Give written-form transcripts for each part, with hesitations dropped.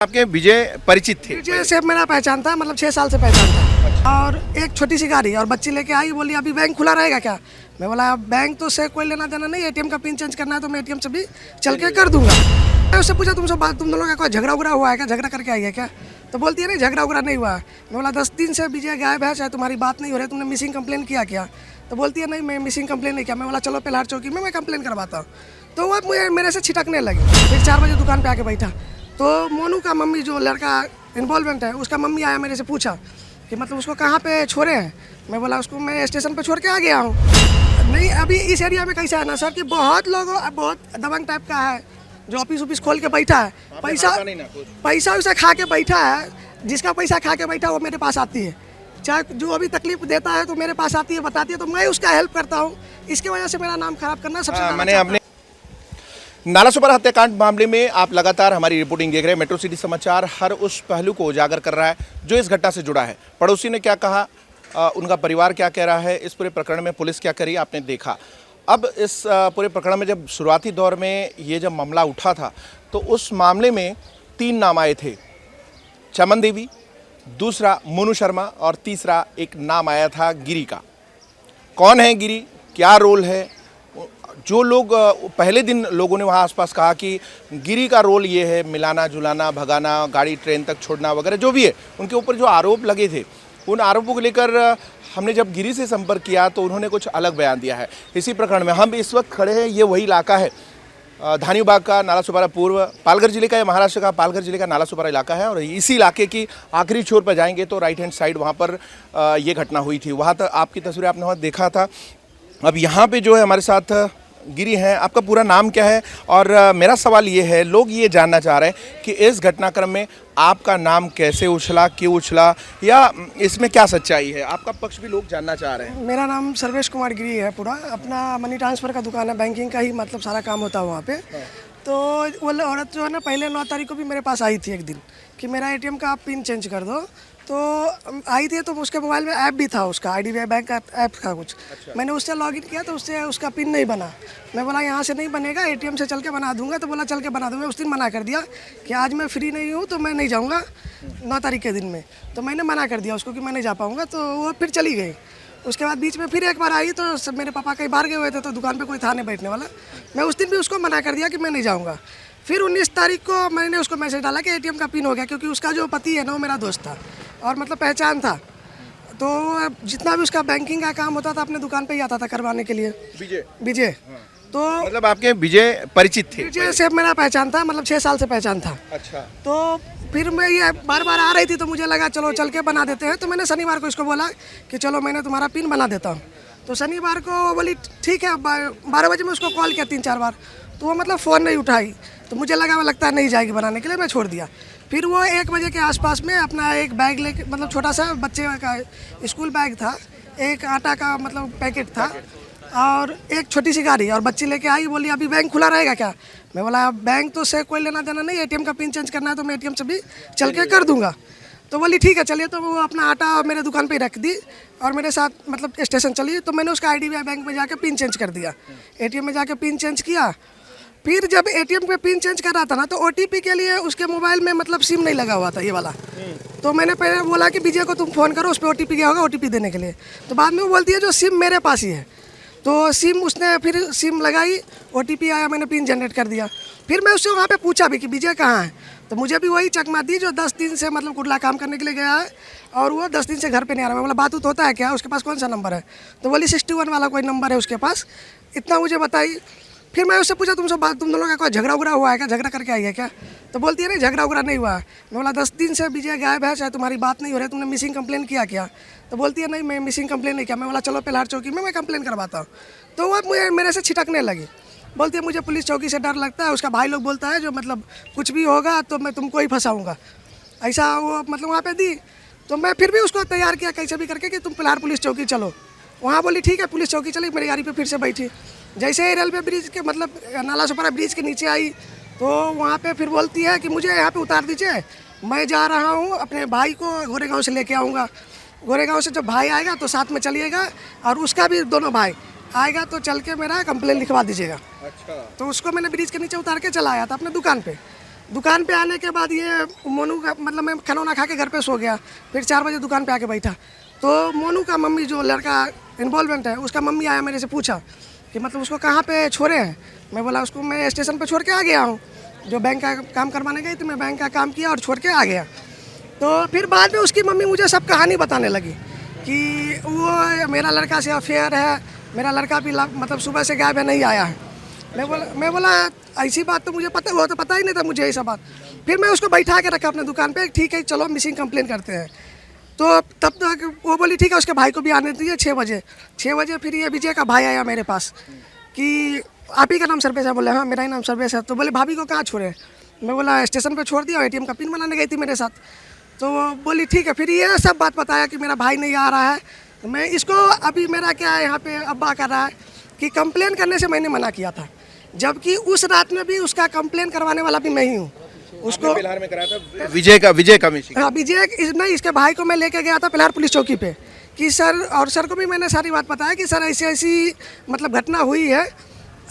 आपके विजय परिचित थे? विजय से मेरा पहचान था, मतलब 6 साल से पहचान था। अच्छा। और एक छोटी सी गाड़ी और बच्ची लेके आई, बोली अभी बैंक खुला रहेगा क्या? मैं बोला बैंक तो से कोई लेना देना नहीं, एटीएम का पिन चेंज करना है तो मैं एटीएम से भी चल के कर दूंगा। मैं उससे पूछा तुम दोनों का कोई झगड़ा उगड़ा हुआ है क्या, झगड़ा करके आई है क्या? तो बोलती है नहीं झगड़ा उगड़ा नहीं हुआ। मैं बोला 10 दिन से विजय गायब है, चाहे तुम्हारी बात नहीं हो रही, तुमने मिसिंग कंप्लेन किया क्या? तो बोलती है नहीं मैं मिसिंग कंप्लेन नहीं किया। मैं बोला चलो पेलार चौकी में मैं कंप्लेन करवाता हूँ। तो वो मुझे मेरे से छिटकने लगी। फिर 4 बजे दुकान पे आके बैठा तो मोनू का मम्मी जो लड़का इन्वॉल्वमेंट है उसका मम्मी आया, मेरे से पूछा कि मतलब उसको कहाँ पे छोड़े हैं। मैं बोला उसको मैं स्टेशन पे छोड़ के आ गया हूँ। नहीं अभी इस एरिया में कैसा है ना सर कि बहुत लोग बहुत दबंग टाइप का है जो ऑफिस खोल के बैठा है, पैसा वैसा खा के बैठा है। जिसका पैसा खा के बैठा वो मेरे पास आती है, चाहे जो अभी तकलीफ देता है तो मेरे पास आती है, बताती है, तो मैं उसका हेल्प करता हूँ। इसकी वजह से मेरा नाम खराब करना सबसे मैंने अपने नालासोपारा हत्याकांड मामले में आप लगातार हमारी रिपोर्टिंग देख रहे हैं। मेट्रो सिटी समाचार हर उस पहलू को उजागर कर रहा है जो इस घटना से जुड़ा है। पड़ोसी ने क्या कहा, उनका परिवार क्या कह रहा है, इस पूरे प्रकरण में पुलिस क्या करी, आपने देखा। अब इस पूरे प्रकरण में जब शुरुआती दौर में ये जब मामला उठा था तो उस मामले में 3 नाम आए थे, चमन देवी, दूसरा मोनू शर्मा और तीसरा एक नाम आया था गिरी का। कौन है गिरी, क्या रोल है? जो लोग पहले दिन लोगों ने वहाँ आसपास कहा कि गिरी का रोल ये है मिलाना जुलाना, भगाना, गाड़ी ट्रेन तक छोड़ना वगैरह जो भी है, उनके ऊपर जो आरोप लगे थे उन आरोपों को लेकर हमने जब गिरी से संपर्क किया तो उन्होंने कुछ अलग बयान दिया है। इसी प्रकरण में हम इस वक्त खड़े हैं, ये वही इलाका है धानीबाग का, नालासोपारा पूर्व पालघर जिले का, या महाराष्ट्र का पालघर जिले का नालासोपारा इलाका है। और इसी इलाके की आखिरी छोर पर जाएंगे तो राइट हैंड साइड वहाँ पर ये घटना हुई थी। वहाँ तक आपकी तस्वीरें आपने वहाँ देखा था। अब यहाँ पे जो है हमारे साथ गिरी हैं। आपका पूरा नाम क्या है? और मेरा सवाल ये है, लोग ये जानना चाह रहे हैं कि इस घटनाक्रम में आपका नाम कैसे उछला, क्यों उछला, या इसमें क्या सच्चाई है? आपका पक्ष भी लोग जानना चाह रहे हैं। मेरा नाम सर्वेश कुमार गिरी है। पूरा अपना मनी ट्रांसफ़र का दुकान है, बैंकिंग का ही मतलब सारा काम होता है वहाँ पे। तो वो औरत जो है ना पहले 9 तारीख को भी मेरे पास आई थी एक दिन कि मेरा एटीएम का आप पिन चेंज कर दो। तो आई थी तो उसके मोबाइल में ऐप भी था, उसका IDBI बैंक का ऐप था कुछ। अच्छा। मैंने उससे लॉगिन किया तो उससे उसका पिन नहीं बना। मैं बोला यहाँ से नहीं बनेगा, एटीएम से चल के बना दूंगा। तो बोला चल के बना दूंगा। उस दिन मना कर दिया कि आज मैं फ्री नहीं हूँ तो मैं नहीं जाऊँगा 9 तारीख के दिन में। तो मैंने मना कर दिया उसको कि मैं नहीं जा पाऊँगा। तो वो फिर चली गई। उसके बाद बीच में फिर एक बार आई तो सब मेरे पापा कहीं बाहर गए हुए थे तो दुकान पे कोई था नहीं बैठने वाला। मैं उस दिन भी उसको मना कर दिया कि मैं नहीं जाऊँगा। फिर 19 तारीख को मैंने उसको मैसेज डाला कि एटीएम का पिन हो गया, क्योंकि उसका जो पति है ना वो मेरा दोस्त था और मतलब पहचान था। तो जितना भी उसका बैंकिंग का काम होता था अपने दुकान पे ही आता था करवाने के लिए। विजय हाँ। तो मतलब आपके विजय परिचित थे? विजय से मेरा पहचान था, मतलब 6 साल से पहचान था। अच्छा। तो फिर मैं ये बार बार आ रही थी तो मुझे लगा चलो चल के बना देते हैं। तो मैंने शनिवार को इसको बोला कि चलो मैंने तुम्हारा पिन बना देता हूँ। तो शनिवार को वो बोली ठीक है। 12 बजे मैं उसको कॉल किया 3-4 बार तो वो मतलब फ़ोन नहीं उठाई। तो मुझे लगा वो लगता है नहीं जाएगी बनाने के लिए, मैं छोड़ दिया। फिर वो 1 बजे के आसपास में अपना एक बैग लेके, मतलब छोटा सा बच्चे का स्कूल बैग था, एक आटा का मतलब पैकेट था और एक छोटी सी गाड़ी और बच्ची लेके आई, बोली अभी बैंक खुला रहेगा क्या? मैं बोला बैंक तो से कोई लेना देना नहीं, एटीएम का पिन चेंज करना है तो मैं एटीएम से भी चल के कर दूंगा। तो बोली ठीक है चलिए। तो वो अपना आटा मेरे दुकान पे ही रख दी और मेरे साथ मतलब स्टेशन चली। तो मैंने उसका IDBI बैंक में जाके पिन चेंज कर दिया, एटीएम में जाके पिन चेंज किया। फिर जब एटीएम पे पिन चेंज कर रहा था ना तो OTP के लिए उसके मोबाइल में मतलब सिम नहीं लगा हुआ था ये वाला। तो मैंने पहले बोला कि विजय को तुम फ़ोन करो, उस पर OTP गया होगा OTP देने के लिए। तो बाद में वो बोलती है जो सिम मेरे पास ही है। तो सिम उसने फिर सिम लगाई, OTP आया, मैंने पिन जनरेट कर दिया। फिर मैं उससे वहाँ पे पूछा भी कि विजय कहाँ है। तो मुझे भी वही चकमा दी जो 10 दिन से मतलब कुटला काम करने के लिए गया है और वो 10 दिन से घर पे नहीं आ रहा। मैं बोला बात उत होता है क्या, उसके पास कौन सा नंबर है? तो बोली 61 वाला कोई नंबर है उसके पास, इतना मुझे बताई। फिर मैं उससे पूछा तुम दोनों का कोई झगड़ा उगड़ा हुआ है क्या, झगड़ा करके आई है क्या? तो बोलती है नहीं झगड़ा उगड़ा नहीं हुआ। मैं बोला 10 दिन से विजय गायब है, चाहे तुम्हारी बात नहीं हो रही, तुमने मिसिंग कंप्लेन किया क्या? तो बोलती है नहीं मैं मिसिंग कंप्लेन नहीं किया। मैं बोला चलो पेलार चौकी में मैं कंप्लेन करवाता हूँ। तो वो मुझे मेरे से छिटकने लगी, बोलती है मुझे पुलिस चौकी से डर लगता है, उसका भाई लोग बोलता है जो मतलब कुछ भी होगा तो मैं तुमको ही फंसाऊँगा, ऐसा वो मतलब वहाँ पर दी। तो मैं फिर भी उसको तैयार किया कैसे भी करके कि तुम पेलार पुलिस चौकी चलो। वहाँ बोली ठीक है, पुलिस चौकी चली, मेरी गाड़ी पे फिर से बैठी। जैसे ही रेलवे ब्रिज के मतलब नालासोपारा ब्रिज के नीचे आई तो वहाँ पे फिर बोलती है कि मुझे यहाँ पे उतार दीजिए, मैं जा रहा हूँ अपने भाई को गोरेगांव से लेके आऊँगा। गोरेगांव से जब भाई आएगा तो साथ में चलिएगा और उसका भी दोनों भाई आएगा तो चल के मेरा कंप्लेन लिखवा दीजिएगा। अच्छा। तो उसको मैंने ब्रिज के नीचे उतार के चला आया था अपने दुकान पे। दुकान पे आने के बाद ये मोनू का मतलब मैं खाना वाना खा के घर पे सो गया, फिर 4 बजे दुकान पे आके बैठा तो मोनू का मम्मी जो लड़का इन्वॉल्वमेंट है उसका मम्मी आया मेरे से पूछा कि मतलब उसको कहाँ पे छोड़े हैं। मैं बोला उसको मैं स्टेशन पे छोड़ के आ गया हूँ, जो बैंक का काम करवाने गई तो मैं बैंक का काम किया और छोड़ के आ गया। तो फिर बाद में उसकी मम्मी मुझे सब कहानी बताने लगी कि वो मेरा लड़का से अफेयर है, मेरा लड़का भी मतलब सुबह से गायब है, नहीं आया है। मैं बोला ऐसी बात तो मुझे पता, वो तो पता ही नहीं था मुझे ऐसा बात। फिर मैं उसको बैठा के रखा अपने दुकान पे, ठीक है चलो मिसिंग कंप्लेन करते हैं। तो तब तक वो बोली ठीक है उसके भाई को भी आने दीजिए 6 बजे फिर ये विजय का भाई आया मेरे पास कि आप ही का नाम सर्वेश है। बोले हाँ मेरा ही नाम सर्वेश है। तो बोले भाभी को कहाँ छोड़े? मैं बोला स्टेशन पे छोड़ दिया, ATM का पिन बनाने गई थी मेरे साथ। तो वो बोली ठीक है। फिर ये सब बात बताया कि मेरा भाई नहीं आ रहा है। तो मैं इसको अभी मेरा क्या है यहाँ पे अब्बा कर रहा है कि कंप्लेन करने से मैंने मना किया था, जबकि उस रात में भी उसका कंप्लेन करवाने वाला भी मैं ही हूँ। उसको पिलहार में कराया था विजय का मिसिंग। हाँ विजय नहीं, इसके भाई को मैं लेके गया था पिलहार पुलिस चौकी पे कि सर, और सर को भी मैंने सारी बात बताया कि सर ऐसी ऐसी मतलब घटना हुई है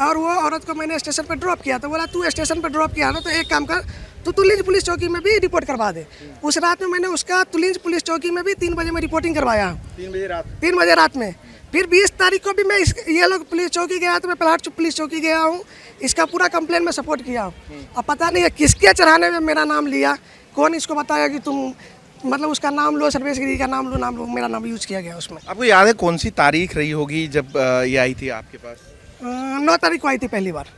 और वो औरत को मैंने स्टेशन पर ड्रॉप किया। तो बोला तू स्टेशन पर ड्रॉप किया ना तो एक काम कर, तू तुलिंज पुलिस चौकी में भी रिपोर्ट करवा दे। उस रात में मैंने उसका तुलिंज पुलिस चौकी में भी 3 बजे में रिपोर्टिंग करवाया। 3 बजे रात में। फिर 20 तारीख को भी मैं ये लोग पुलिस चौकी गया तो मैं पिलहार पुलिस चौकी गया हूँ, इसका पूरा कंप्लेन में सपोर्ट किया हूँ। अब पता नहीं है किसके चढ़ाने में मेरा नाम लिया, कौन इसको बताया कि तुम मतलब उसका नाम लो, सर्वेश गिरी का नाम लो, मेरा नाम यूज़ किया गया उसमें। आपको याद है कौन सी तारीख रही होगी जब ये आई थी आपके पास? 9 तारीख को आई थी पहली बार।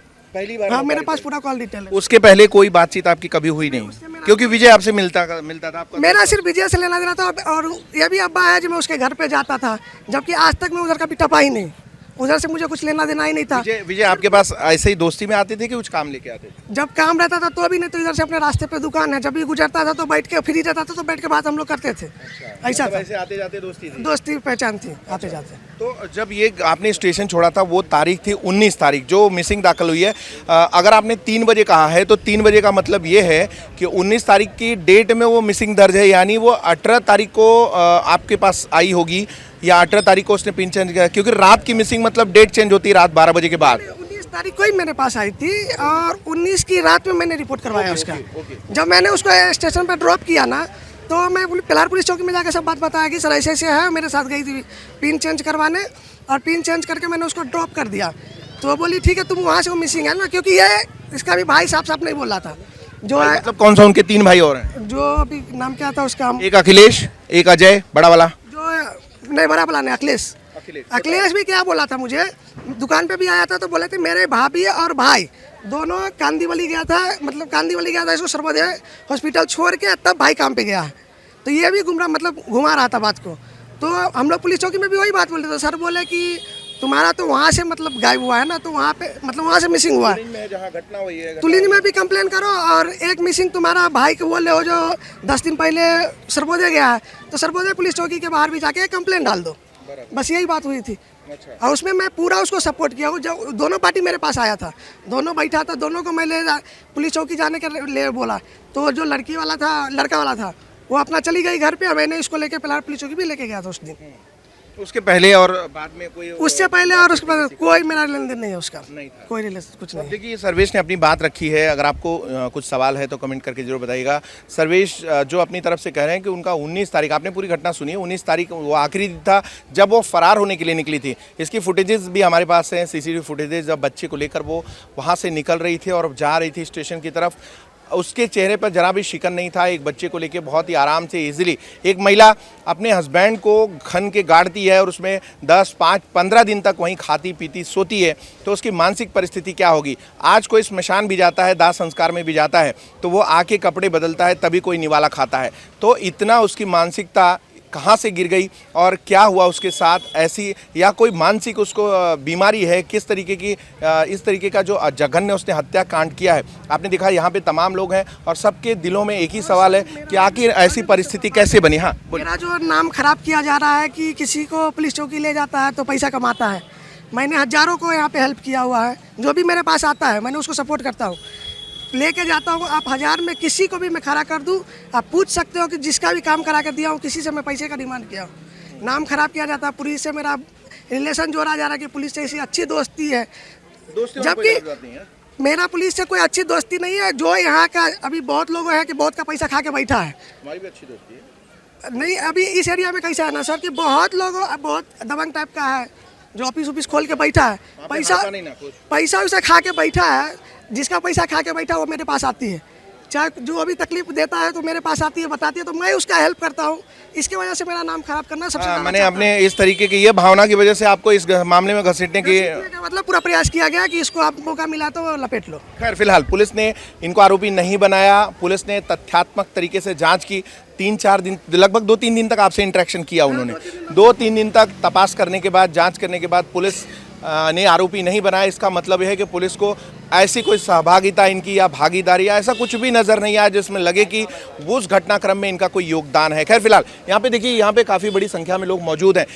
हाँ मेरे पास पूरा कॉल डिटेल है। उसके पहले कोई बातचीत आपकी कभी हुई नहीं? क्योंकि विजय आपसे मिलता था आपका? मेरा सिर्फ विजय से लेना देना था और ये भी अब्बा है जो मैं उसके घर पे जाता था, जबकि आज तक मैं उधर कभी टपा ही नहीं, उधर से मुझे कुछ लेना देना ही नहीं था। विजय आपके पास ऐसे ही दोस्ती में आते थे कि कुछ काम लेके आते थे? जब काम रहता था तो भी नहीं, तो इधर से अपने रास्ते पे दुकान है, जब भी गुजरता था तो बैठ के फ्री रहता था तो बैठ के बात हम लोग करते थे। ऐसा था, ऐसे आते जाते दोस्ती थी? दोस्ती पहचान थी आते जाते। तो जब ये आपने स्टेशन छोड़ा था वो तारीख थी 19 तारीख जो मिसिंग दाखिल हुई है। अगर आपने 3 बजे कहा है तो 3 बजे का मतलब ये है कि 19 तारीख की डेट में वो मिसिंग दर्ज है, यानी वो 18 तारीख को आपके पास आई होगी या 18 तारीख को उसने पिन चेंज किया, क्योंकि रात की मिसिंग मतलब डेट चेंज होती है रात 12 बजे के बाद। 19 तारीख को ही मेरे पास आई थी और 19 की रात में मैंने रिपोर्ट करवाया उसका। जब मैंने उसको स्टेशन पर ड्रॉप किया ना तो मैं पिलहार पुलिस चौकी में जाकर सब बात बताया कि सर ऐसे ऐसे है, मेरे साथ गई थी पिन चेंज करवाने और पिन चेंज करके मैंने उसको ड्रॉप कर दिया। तो वो बोली ठीक है तुम वहाँ से वो मिसिंग है ना, क्योंकि ये इसका भी भाई साफ नहीं बोल रहा था जो है। मतलब कौन सा उनके 3 भाई और हैं? जो अभी नाम क्या था उसका? एक अखिलेश, एक अजय बड़ा वाला, जो नहीं बड़ा वाला नहीं, अखिलेश भी क्या बोला था मुझे, दुकान पे भी आया था तो बोले थे मेरे भाभी और भाई दोनों कांदीवली गया था, मतलब कांदीवली गया था इसको सर्वोदय हॉस्पिटल छोड़ के तब भाई काम पे गया है। तो ये भी घुमा रहा था बात को। तो हम लोग पुलिस चौकी में भी वही बात बोलते थे, सर बोले कि तुम्हारा तो वहाँ से मतलब गायब हुआ है ना, तो वहाँ पे मतलब वहाँ से मिसिंग हुआ है, जहाँ घटना हुई है तुलिंज में भी कंप्लेन करो और एक मिसिंग तुम्हारा भाई को बोले हो जो 10 दिन पहले सर्वोदय गया है तो सर्वोदय पुलिस चौकी के बाहर भी जाके कंप्लेन डाल दो। बस यही बात हुई थी। अच्छा। और उसमें मैं पूरा उसको सपोर्ट किया हूँ। जब दोनों पार्टी मेरे पास आया था, दोनों बैठा था, दोनों को मैं पुलिस चौकी जाने के लिए बोला। तो जो लड़का वाला था वो अपना चली गई घर पे और मैंने इसको लेके पिलहार पुलिस चौकी भी लेके गया था उस दिन। उसके पहले और बाद में कोई? उससे पहले और उसके बाद कोई मेरा लेन देन नहीं है उसका, नहीं था कोई रिलेशन कुछ नहीं। देखिए सर्वेश ने अपनी बात रखी है, अगर आपको कुछ सवाल है तो कमेंट करके जरूर बताइएगा। सर्वेश जो अपनी तरफ से कह रहे हैं कि उनका 19 तारीख, आपने पूरी घटना सुनी है, 19 तारीख वो आखिरी दिन था जब वो फरार होने के लिए निकली थी। इसकी फुटेजेस भी हमारे पास हैं, CCTV फुटेजेस, जब बच्चे को लेकर वो वहाँ से निकल रही थी और जा रही थी स्टेशन की तरफ। उसके चेहरे पर जरा भी शिकन नहीं था। एक बच्चे को लेके बहुत ही आराम से इजीली एक महिला अपने हस्बैंड को खन के गाड़ती है और उसमें 10, 5, 15 दिन तक वहीं खाती पीती सोती है, तो उसकी मानसिक परिस्थिति क्या होगी। आज कोई स्मशान भी जाता है, दाह संस्कार में भी जाता है, तो वो आके कपड़े बदलता है तभी कोई निवाला खाता है। तो इतना उसकी मानसिकता कहाँ से गिर गई और क्या हुआ उसके साथ, ऐसी या कोई मानसिक उसको बीमारी है, किस तरीके की इस तरीके का जो जघन्य उसने हत्याकांड किया है। आपने देखा यहाँ पे तमाम लोग हैं और सबके दिलों में एक ही सवाल है कि आखिर ऐसी परिस्थिति कैसे बनी। हाँ, मेरा जो नाम खराब किया जा रहा है कि किसी को पुलिस चौकी ले जाता है तो पैसा कमाता है। मैंने हज़ारों को यहाँ पे हेल्प किया हुआ है, जो भी मेरे पास आता है मैंने उसको सपोर्ट करता हूँ, लेके जाता हूँ। आप 1000 में किसी को भी मैं खड़ा कर दूँ, आप पूछ सकते हो कि जिसका भी काम करा कर दिया हूँ, किसी से मैं पैसे का डिमांड किया हूँ। नाम खराब किया जाता है, पुलिस से मेरा रिलेशन जोड़ा जा रहा है कि पुलिस से ऐसी अच्छी दोस्ती है, जबकि मेरा पुलिस से कोई अच्छी दोस्ती नहीं है। जो यहाँ का अभी बहुत लोग हैं कि बहुत का पैसा खा के बैठा है। हमारी भी अच्छी दोस्ती है। नहीं, अभी इस एरिया में कैसा है ना सर कि बहुत लोग बहुत दबंग टाइप का है जो ऑफिस खोल के बैठा है। पैसा वैसा खा के बैठा है। जिसका पैसा खा के बैठा वो मेरे पास आती है, चाहे जो अभी तकलीफ देता है तो मेरे पास आती है, बताती है, तो मैं उसका हेल्प करता हूँ। इसकी वजह से मेरा नाम खराब करना सबसे ज़्यादा मैंने चाहता अपने इस तरीके की ये भावना की वजह से आपको इस मामले में घसीटने की हूँ। मतलब पूरा प्रयास किया गया कि इसको आप मौका मिला तो लपेट लो। खैर फिलहाल पुलिस ने इनको आरोपी नहीं बनाया। पुलिस ने तथ्यात्मक तरीके से जांच की। 3-4 दिन, लगभग 2-3 दिन तक आपसे इंटरेक्शन किया उन्होंने। 2-3 दिन तक तपास करने के बाद, जांच करने के बाद पुलिस ने आरोपी नहीं बनाया। इसका मतलब यह है कि पुलिस को ऐसी कोई सहभागिता इनकी या भागीदारी या ऐसा कुछ भी नज़र नहीं आया जिसमें लगे कि वो उस घटनाक्रम में इनका कोई योगदान है। खैर फिलहाल यहाँ पे देखिए, यहाँ पे काफ़ी बड़ी संख्या में लोग मौजूद हैं।